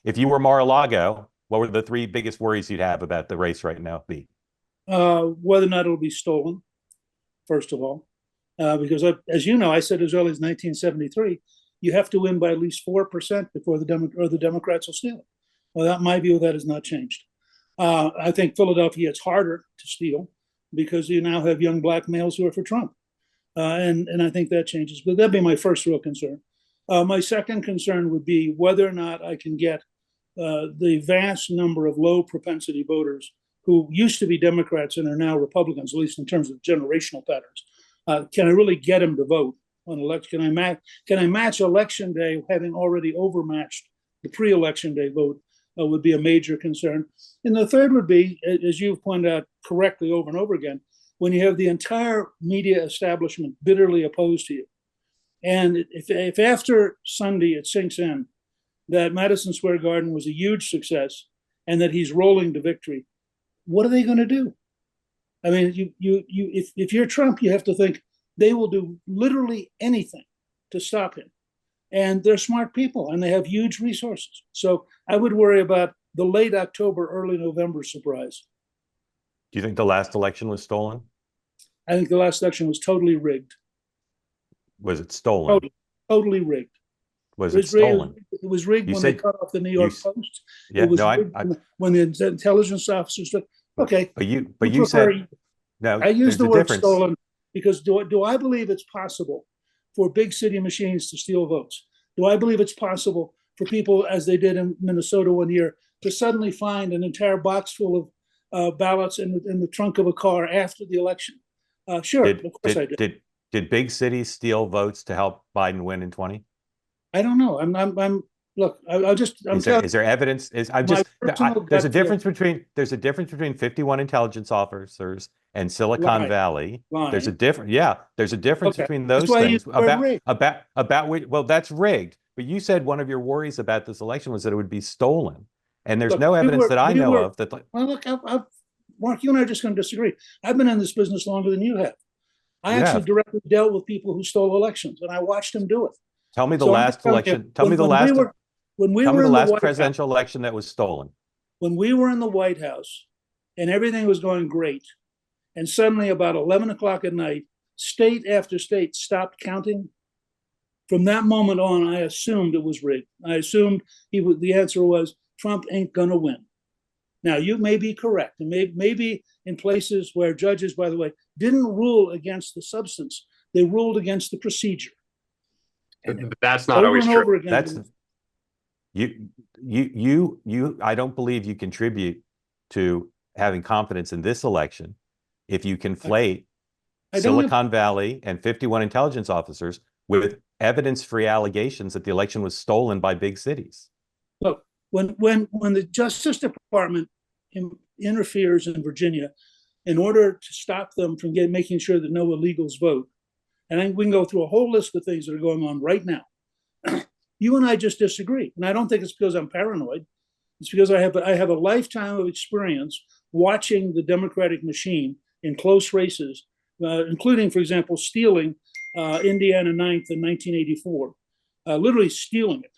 If you were Mar-a-Lago, what were the three biggest worries you'd have about the race right now be? Whether or not it'll be stolen, first of all, because as you know, I said as early as 1973, you have to win by at least 4% before the Democrats will steal it. Well, that my view, that has not changed. I think Philadelphia, it's harder to steal because you now have young black males who are for Trump, and I think that changes. But that'd be my first real concern. My second concern would be whether or not I can get the vast number of low propensity voters who used to be Democrats and are now Republicans, at least in terms of generational patterns. Can I really get them to vote on election? Can I match election day having already overmatched the pre-election day vote? Would be a major concern. And the third would be, as you've pointed out correctly over and over again, when you have the entire media establishment bitterly opposed to you. And if after Sunday it sinks in that Madison Square Garden was a huge success and that he's rolling to victory, what are they going to do? I mean, if you're Trump, you have to think they will do literally anything to stop him. And they're smart people and they have huge resources. So I would worry about the late October, early November surprise. Do you think the last election was stolen? I think the last election was totally rigged. Was it stolen? Totally rigged. Was it stolen? It was rigged You when they said cut off the New York Post. Yeah, it was no, rigged when the intelligence officers took. Okay, but you said no. I use There's the a word difference. stolen because do I believe it's possible for big city machines to steal votes? Do I believe it's possible for people, as they did in Minnesota one year, to suddenly find an entire box full of ballots in the trunk of a car after the election? Sure, of course I did. Did big cities steal votes to help Biden win in 20? I don't know. Look. Is there evidence? There's a difference between 51 intelligence officers and Silicon Valley. There's a difference. Yeah, there's a difference between those things well, that's rigged. But you said one of your worries about this election was that it would be stolen, and there's no evidence that I know of that. Well, look, Mark, you and I are just going to disagree. I've been in this business longer than you have. I actually directly dealt with people who stole elections, and I watched them do it. Tell me the last election. Tell me the last. When we were in the last presidential election that was stolen. When we were in the White House and everything was going great, and suddenly about 11 o'clock at night, state after state stopped counting. From that moment on, I assumed it was rigged. I assumed the answer was Trump ain't going to win. Now, you may be correct. And maybe in places where judges, by the way, didn't rule against the substance, they ruled against the procedure. And that's not always true. That's I don't believe you contribute to having confidence in this election if you conflate Silicon Valley and 51 intelligence officers with evidence-free allegations that the election was stolen by big cities. Look, when the Justice Department interferes in Virginia in order to stop them from making sure that no illegals vote, and I think we can go through a whole list of things that are going on right now. You and I just disagree, and I don't think it's because I'm paranoid. It's because I have a lifetime of experience watching the Democratic machine in close races, including, for example, stealing Indiana 9th in 1984, literally stealing it.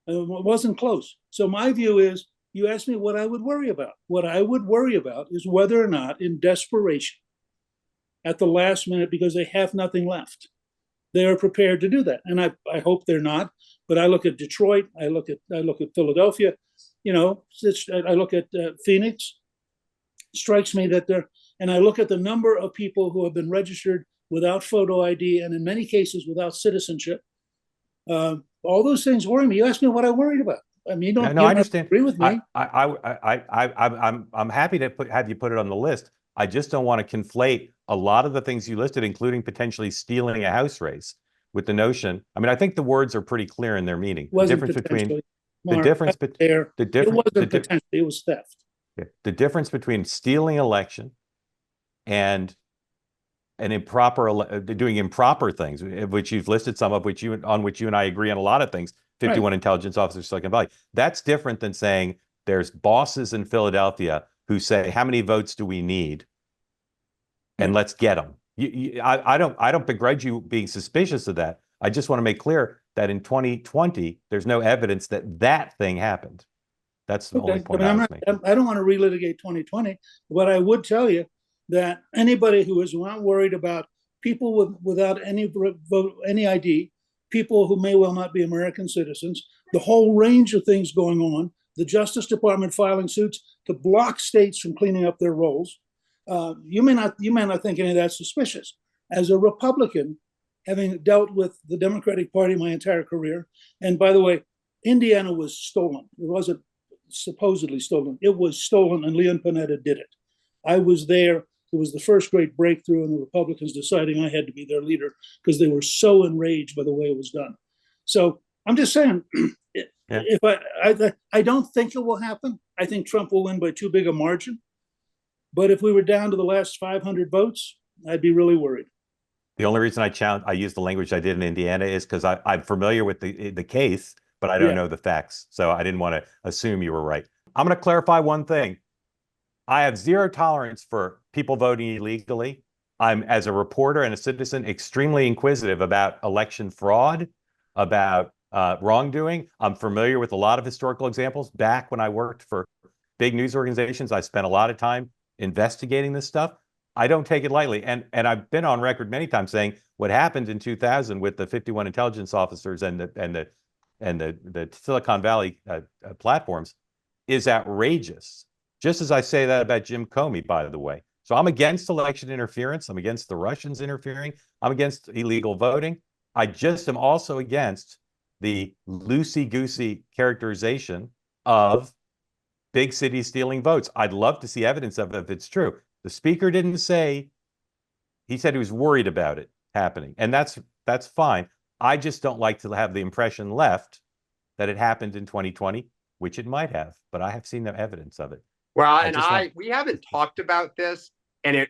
It wasn't close. So my view is, you asked me what I would worry about. What I would worry about is whether or not, in desperation, at the last minute, because they have nothing left, they are prepared to do that. And I hope they're not. But I look at Detroit, I look at Philadelphia, I look at Phoenix. It strikes me that and I look at the number of people who have been registered without photo ID and in many cases without citizenship. All those things worry me. You asked me what I worried about. I mean, you don't I understand. Agree with me. I'm happy to have you put it on the list. I just don't want to conflate a lot of the things you listed, including potentially stealing a House race, with the notion. I mean, I think the words are pretty clear in their meaning. The difference between it was theft. The difference between stealing election and an improper doing improper things, which you've listed some of which you and I agree on a lot of things. 51 intelligence officers, Silicon Valley. That's different than saying there's bosses in Philadelphia who say, how many votes do we need? And let's get them. I don't begrudge you being suspicious of that. I just want to make clear that in 2020, there's no evidence that thing happened. That's the only Okay, I point mean, I I'm was not, making. I don't want to relitigate 2020, but I would tell you that anybody who is not worried about people without any vote, any ID, people who may well not be American citizens, the whole range of things going on, the Justice Department filing suits to block states from cleaning up their rolls. You may not think any of that's suspicious. As a Republican, having dealt with the Democratic Party my entire career, and by the way, Indiana was stolen. It wasn't supposedly stolen. It was stolen, and Leon Panetta did it. I was there. It was the first great breakthrough in the Republicans deciding I had to be their leader because they were so enraged by the way it was done. So I'm just saying, if I don't think it will happen. I think Trump will win by too big a margin. But if we were down to the last 500 votes, I'd be really worried. The only reason I used the language I did in Indiana is because I'm familiar with the case, but I don't know the facts. So I didn't want to assume you were right. I'm going to clarify one thing. I have zero tolerance for people voting illegally. I'm, as a reporter and a citizen, extremely inquisitive about election fraud, about wrongdoing. I'm familiar with a lot of historical examples. Back when I worked for big news organizations, I spent a lot of time investigating this stuff. I don't take it lightly. And I've been on record many times saying what happened in 2000 with the 51 intelligence officers and the Silicon Valley platforms is outrageous. Just as I say that about Jim Comey, by the way. So I'm against election interference. I'm against the Russians interfering. I'm against illegal voting. I just am also against the loosey-goosey characterization of big cities stealing votes. I'd love to see evidence of it if it's true. The speaker didn't say, he said he was worried about it happening. And that's fine. I just don't like to have the impression left that it happened in 2020, which it might have, but I have seen no evidence of it. Well, we haven't talked about this, and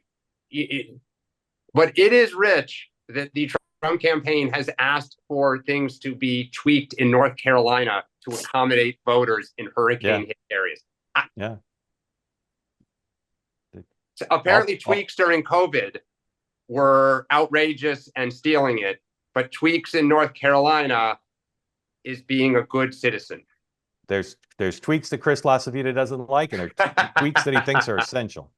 but it is rich that the Trump campaign has asked for things to be tweaked in North Carolina to accommodate voters in hurricane hit areas. So apparently tweaks during COVID were outrageous and stealing it, but tweaks in North Carolina is being a good citizen. There's tweaks that Chris LaCivita doesn't like, and there are tweaks that he thinks are essential.